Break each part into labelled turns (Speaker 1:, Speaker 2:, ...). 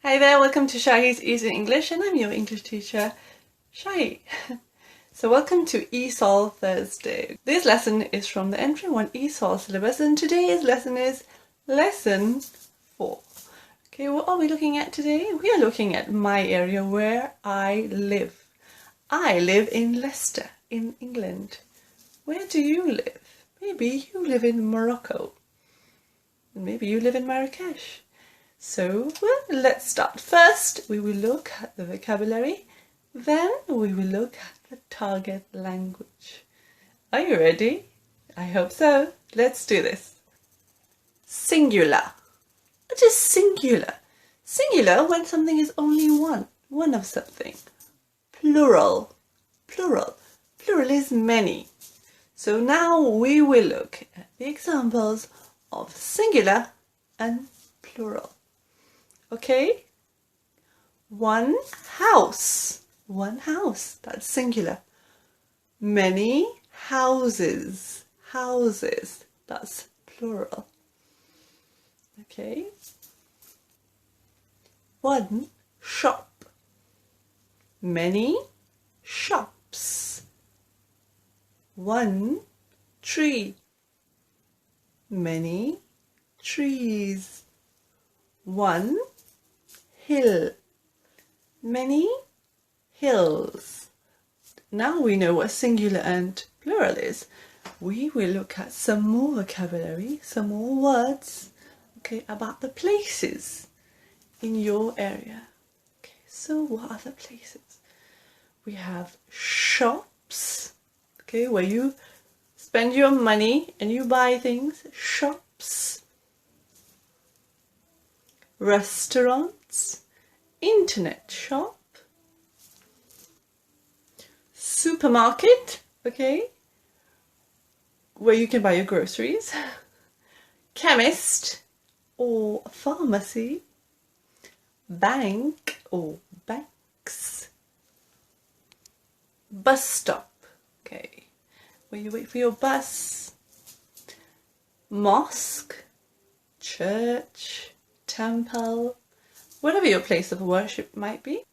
Speaker 1: Hi there, welcome to Shahy's Easy English, and I'm your English teacher, Shahy. So welcome to ESOL Thursday. This lesson is from the Entry 1 ESOL syllabus, and today's lesson is Lesson 4. Okay, what are we looking at today? We are looking at my area where I live. I live in Leicester, in England. Where do you live? Maybe you live in Morocco. Maybe you live in Marrakesh. So, well, let's start. First, we will look at the vocabulary, then we will look at the target language. Are you ready? I hope so. Let's do this. Singular. What is singular? Singular when something is only one of something. Plural. Plural is many. So now we will look at the examples of singular and plural. Okay? One house, that's singular. Many houses, that's plural. Okay? One shop, many shops. One tree, many trees. One hill, many hills. Now we know what singular and plural is. We will look at some more vocabulary, some more words, okay, about the places in your area. Okay, so what are the places? We have shops, okay, where you spend your money and you buy things, shops. Restaurants, internet shop, supermarket, okay, where you can buy your groceries, chemist or pharmacy, bank or banks, bus stop, okay, where you wait for your bus, mosque, church, temple, whatever your place of worship might be,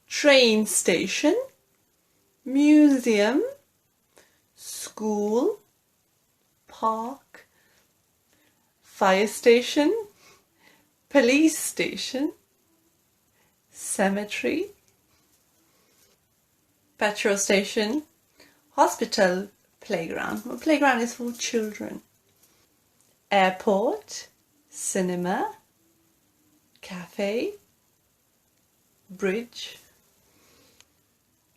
Speaker 1: train station, museum, school, park, fire station, police station, cemetery, petrol station, hospital, playground. Well, playground is for children. Airport, cinema, cafe, bridge,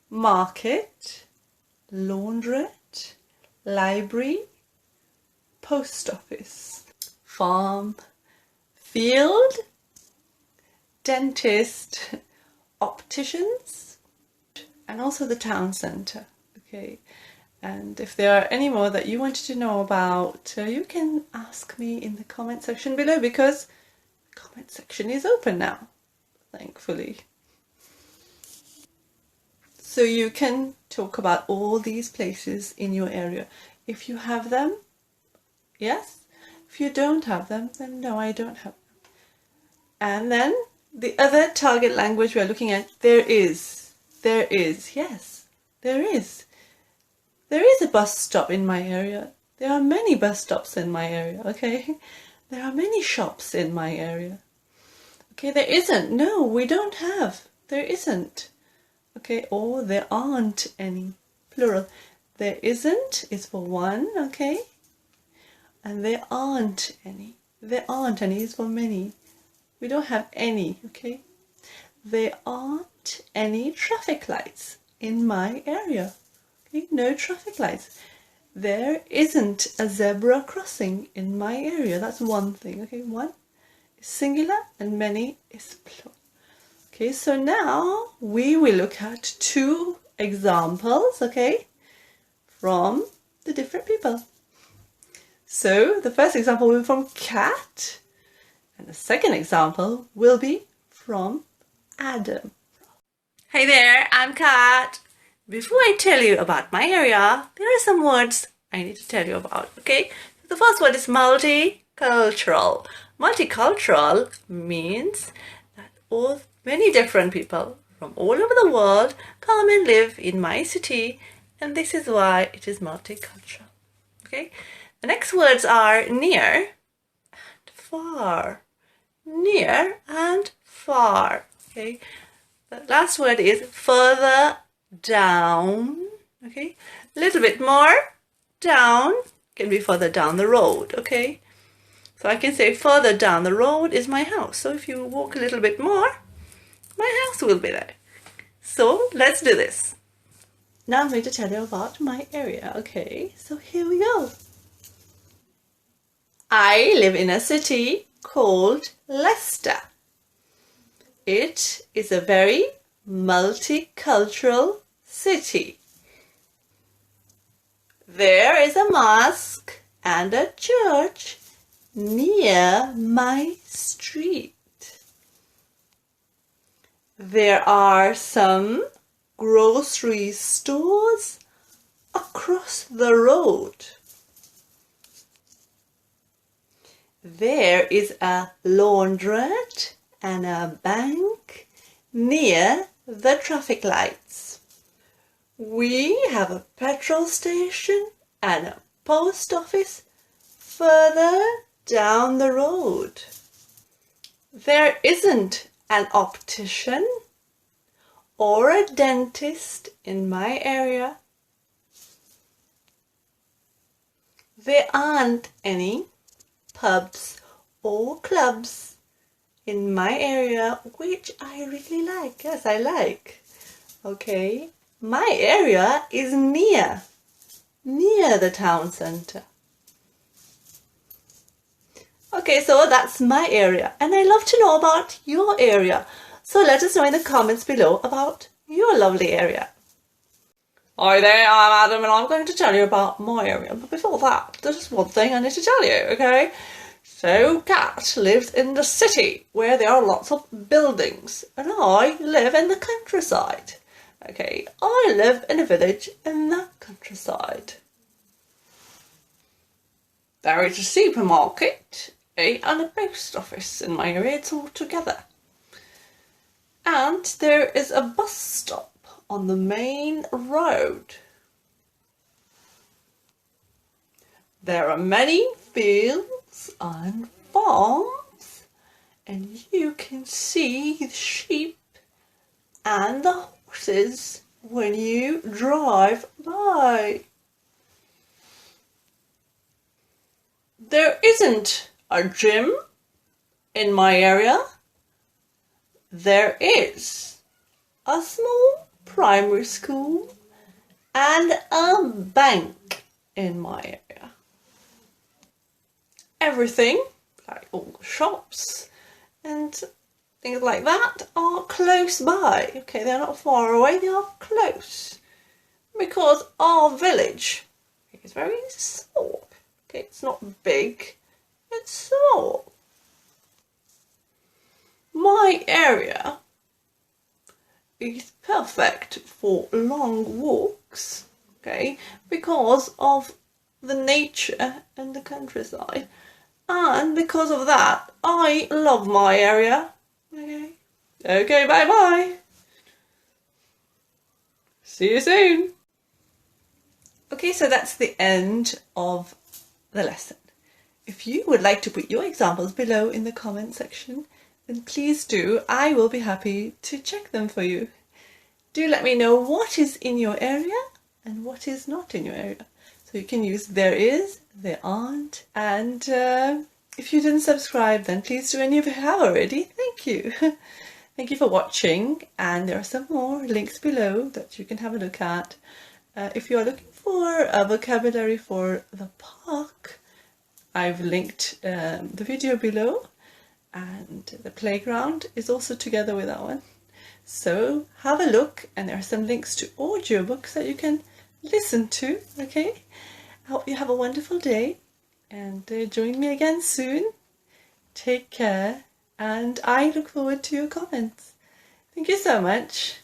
Speaker 1: market, laundrette, library, post office, farm, field, dentist, opticians, and also the town centre. Okay, and if there are any more that you wanted to know about, you can ask me in the comment section below, because the comment section is open now, thankfully. So you can talk about all these places in your area. If you have them, yes. If you don't have them, then no, I don't have them. And then the other target language we are looking at, there is, yes, there is. There is a bus stop in my area. There are many bus stops in my area, okay? There are many shops in my area. Okay, there isn't. No, we don't have. There isn't. Okay, or there aren't any. Plural. There isn't is for one, okay? And there aren't any. There aren't any is for many. We don't have any, okay? There aren't any traffic lights in my area. Okay, no traffic lights. There isn't a zebra crossing in my area. That's one thing, okay? One is singular and many is plural. Okay, so now we will look at two examples, okay, from the different people. So the first example will be from cat, and the second example will be from Adam. Hey there, I'm Kat. Before I tell you about my area, there are some words I need to tell you about, okay? The first word is multicultural. Multicultural means that all many different people from all over the world come and live in my city, and this is why it is multicultural. Okay, the next words are near and far. Near and far. Okay, the last word is further down. Okay, a little bit more down, can be further down the road. Okay, so I can say further down the road is my house. So if you walk a little bit more, my house will be there. So let's do this. Now I'm going to tell you about my area. Okay, so here we go. I live in a city called Leicester. It is a very multicultural city. There is a mosque and a church near my street. There are some grocery stores across the road. There is a laundrette and a bank near the traffic lights. We have a petrol station and a post office further down the road. There isn't an optician or a dentist in my area. There aren't any pubs or clubs in my area, which I really like. Yes, I like. Okay, my area is near the town centre. Okay, so that's my area, and I love to know about your area. So let us know in the comments below about your lovely area. Hi there, I'm Adam, and I'm going to tell you about my area. But before that, there's one thing I need to tell you, okay? So, Kat lives in the city where there are lots of buildings, and I live in the countryside. Okay, I live in a village in the countryside. There is a supermarket and a post office in my area. It's all together. And there is a bus stop on the main road. There are many fields and farms, and you can see the sheep and the horses when you drive by. There isn't a gym in my area. There is a small primary school and a bank in my area. Everything, like all the shops and things like that, are close by. Okay, they're not far away, they are close. Because our village is very small. Okay, it's not big, it's small. My area is perfect for long walks, okay, because of the nature and the countryside, and because of that, I love my area. Okay, bye bye. See you soon. Okay, so that's the end of the lesson. If you would like to put your examples below in the comment section, then please do. I will be happy to check them for you. Do let me know what is in your area and what is not in your area. So you can use there is, there aren't, and if you didn't subscribe, then please do, and if you have already, thank you. Thank you for watching, and there are some more links below that you can have a look at. If you are looking for a vocabulary for the park, I've linked the video below, and the playground is also together with that one. So have a look, and there are some links to audiobooks that you can listen to. Okay, I hope you have a wonderful day, and join me again soon. Take care, and I look forward to your comments. Thank you so much.